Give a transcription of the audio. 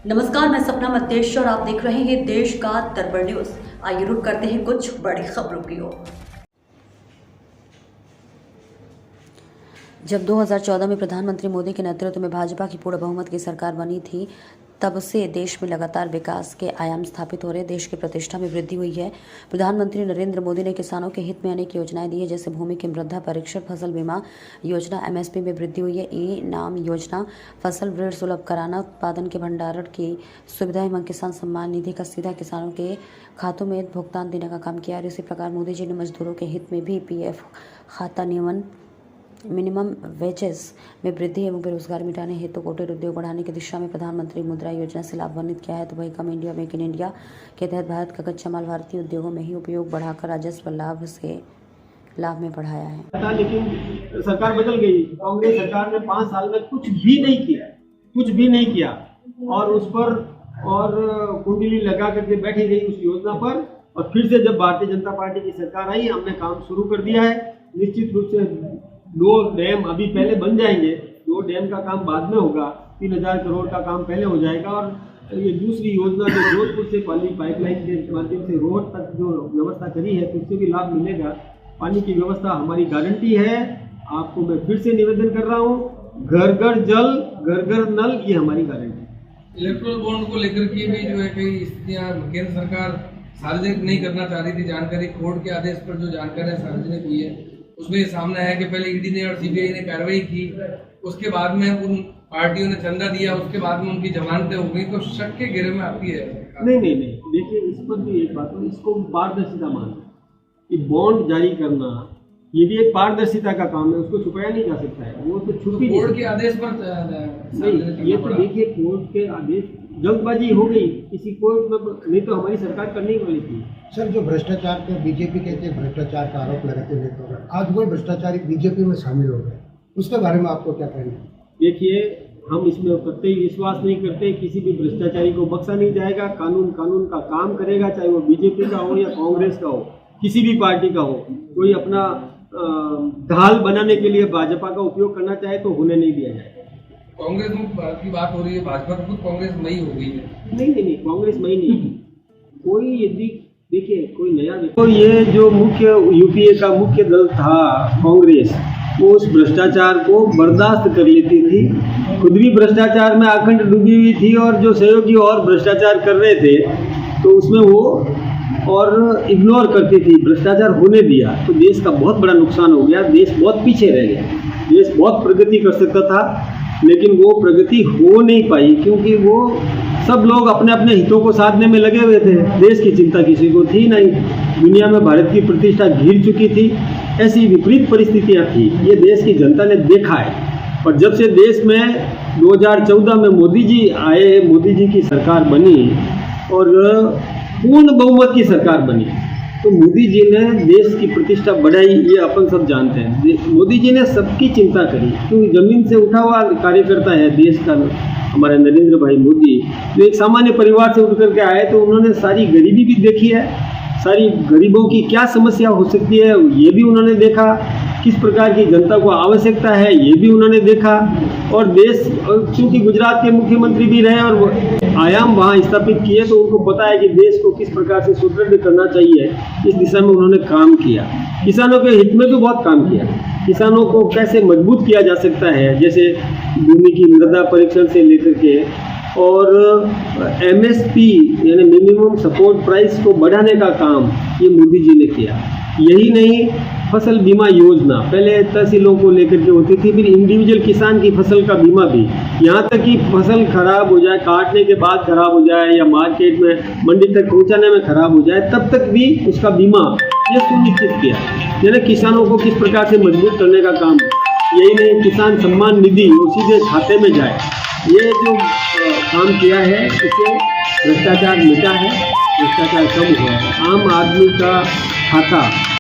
नमस्कार, मैं सपना मध्येश और आप देख रहे हैं देश का दरबार न्यूज। आइए रुक करते हैं कुछ बड़ी खबरों की ओर। जब 2014 में प्रधानमंत्री मोदी के नेतृत्व में भाजपा की पूर्ण बहुमत की सरकार बनी थी, तब से देश में लगातार विकास के आयाम स्थापित हो रहे, देश की प्रतिष्ठा में वृद्धि हुई है। प्रधानमंत्री नरेंद्र मोदी ने किसानों के हित में अनेक योजनाएं दी है, जैसे भूमि की मृदा परीक्षण, फसल बीमा योजना, एमएसपी में वृद्धि हुई है, ई-नाम योजना, फसल ऋण सुलभ कराना, उत्पादन के भंडारण की सुविधा एवं किसान सम्मान निधि का सीधा किसानों के खातों में भुगतान देने का काम किया। और इसी प्रकार मोदी जी ने मजदूरों के हित में भी पीएफ खाता नियमन, मिनिमम वेजेस में वृद्धि एवं बेरोजगार मिटाने हेतु कुटीर उद्योग बढ़ाने की दिशा में प्रधानमंत्री मुद्रा योजना से लाभान्वित किया है। तो वही come India make in India के तहत भारत का कच्चा माल भारतीय उद्योगों में ही उपयोग बढ़ाकर राजस्व लाभ में बढ़ाया है। लेकिन सरकार बदल गई। कांग्रेस सरकार ने 5 साल में कुछ भी नहीं किया और उस पर कुंडली लगा करके बैठी रही उस योजना पर। और फिर से जब भारतीय जनता पार्टी की सरकार आई, हमने काम शुरू कर दिया है। निश्चित रूप से 2 डैम अभी पहले बन जाएंगे, 2 डैम का काम बाद में होगा, 3000 करोड़ का काम पहले हो जाएगा। और ये दूसरी योजना जो जोधपुर से पानी पाइपलाइन के माध्यम से रोड तक जो व्यवस्था करी है, तो उससे भी लाभ मिलेगा। पानी की व्यवस्था हमारी गारंटी है। आपको मैं फिर से निवेदन कर रहा हूँ, घर घर जल, घर घर नल, ये हमारी गारंटी है। इलेक्ट्रल बॉन्ड को लेकर के भी जो है कई स्थितियाँ केंद्र सरकार सार्वजनिक नहीं करना चाह रही थी। जानकारी कोर्ट के आदेश पर जो जानकारी सार्वजनिक हुई है, उसमें सामने है कि पहले ईडी ने और सीबीआई ने कार्रवाई की, उसके बाद में उन पार्टियों ने चंदा दिया, उसके बाद में उनकी जमानतें हो गई, तो शक के घेरे में आती है। नहीं, देखिए, इस पर भी एक बात है, इसको पारदर्शिता मानना कि बॉन्ड जारी करना ये भी एक पारदर्शिता का काम है, उसको छुपाया नहीं जा सकता है। वो तो छुपी कोर्ट के आदेश पर नहीं, ये तो देखिए, कोर्ट के आदेश जल्दबाजी हो गई किसी कोर्ट में, नहीं तो हमारी सरकार करने वाली थी। सर, जो भ्रष्टाचार पे बीजेपी कहते हैं भ्रष्टाचार का आरोप लगाते हुए आज वो भ्रष्टाचारी बीजेपी में शामिल हो गए, उसके बारे में आपको क्या कहना है? देखिए, हम इसमें कतई विश्वास नहीं करते। किसी भी भ्रष्टाचारी को बख्शा नहीं जाएगा। कानून का काम करेगा, चाहे वो बीजेपी का हो या कांग्रेस का हो, किसी भी पार्टी का हो। कोई अपना ढाल बनाने के लिए भाजपा का उपयोग करना चाहे तो होने नहीं दिया जाएगा। कांग्रेस की बात हो रही है, भाजपा खुद कांग्रेस मई हो गई है। नहीं, कांग्रेस मई नहीं। कोई यदि देखिए, कोई नया तो ये जो मुख्य यूपीए का मुख्य दल था कांग्रेस, वो उस भ्रष्टाचार को बर्दाश्त कर लेती थी। खुद भी भ्रष्टाचार में अखंड डूबी हुई थी, और जो सहयोगी और भ्रष्टाचार कर रहे थे तो उसमें वो और इग्नोर करती थी, भ्रष्टाचार होने दिया। तो देश का बहुत बड़ा नुकसान हो गया, देश बहुत पीछे रह गया। देश बहुत प्रगति कर सकता था, लेकिन वो प्रगति हो नहीं पाई, क्योंकि वो सब लोग अपने अपने हितों को साधने में लगे हुए थे। देश की चिंता किसी को थी नहीं। दुनिया में भारत की प्रतिष्ठा गिर चुकी थी। ऐसी विपरीत परिस्थितियां थी, ये देश की जनता ने देखा है। और जब से देश में 2014 में मोदी जी आए, मोदी जी की सरकार बनी और पूर्ण बहुमत की सरकार बनी, तो मोदी जी ने देश की प्रतिष्ठा बढ़ाई, ये अपन सब जानते हैं। मोदी जी ने सबकी चिंता करी, क्योंकि जमीन से उठा हुआ कार्यकर्ता है देश का हमारा नरेंद्र भाई मोदी, जो एक सामान्य परिवार से उठ करके आए। तो उन्होंने सारी गरीबी भी देखी है, सारी गरीबों की क्या समस्या हो सकती है ये भी उन्होंने देखा, किस प्रकार की जनता को आवश्यकता है ये भी उन्होंने देखा। और देश, क्योंकि गुजरात के मुख्यमंत्री भी रहे और आयाम वहाँ स्थापित किए, तो उनको पता है कि देश को किस प्रकार से सुदृढ़ करना चाहिए। इस दिशा में उन्होंने काम किया। किसानों के हित में भी बहुत काम किया। किसानों को कैसे मजबूत किया जा सकता है, जैसे भूमि की मृदा परीक्षण से लेकर के, और एमएसपी यानी मिनिमम सपोर्ट प्राइस को बढ़ाने का काम ये मोदी जी ने किया। यही नहीं, फसल बीमा योजना पहले तहसीलों को लेकर के होती थी, फिर इंडिविजुअल किसान की फसल का बीमा भी। यहाँ तक कि फसल खराब हो जाए, काटने के बाद खराब हो जाए या मार्केट में मंडी तक पहुँचाने में खराब हो जाए, तब तक भी उसका बीमा ये सुनिश्चित किया। यानी किसानों को किस प्रकार से मजबूत करने का काम। यही नहीं, किसान सम्मान निधि वो सीधे खाते में जाए, ये जो काम किया है, इससे भ्रष्टाचार मिटा है, भ्रष्टाचार कम हुआ है। आम आदमी का खाता